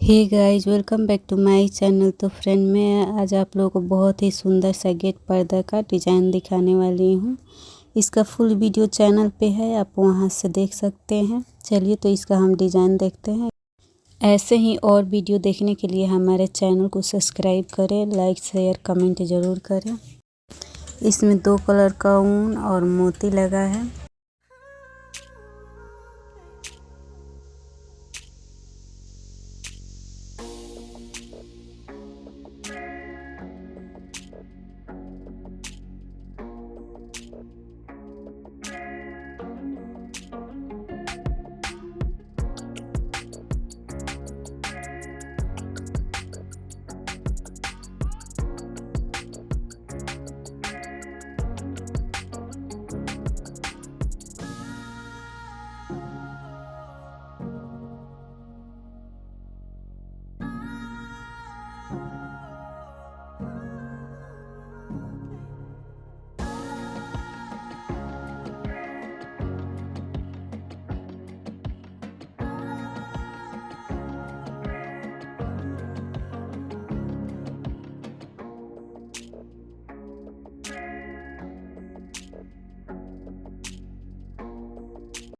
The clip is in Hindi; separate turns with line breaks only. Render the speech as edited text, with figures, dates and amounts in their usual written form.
Hey guys, welcome back to my channel. तो फ्रेंड, मैं आज आप लोगों को बहुत ही सुंदर सा गेट पर्दा का डिज़ाइन दिखाने वाली हूँ। इसका फुल वीडियो चैनल पे है, आप वहाँ से देख सकते हैं। चलिए तो इसका हम डिज़ाइन देखते हैं। ऐसे ही और वीडियो देखने के लिए हमारे चैनल को सब्सक्राइब करें, लाइक शेयर कमेंट ज़रूर करें। इसमें 2 कलर का ऊन और मोती लगा है।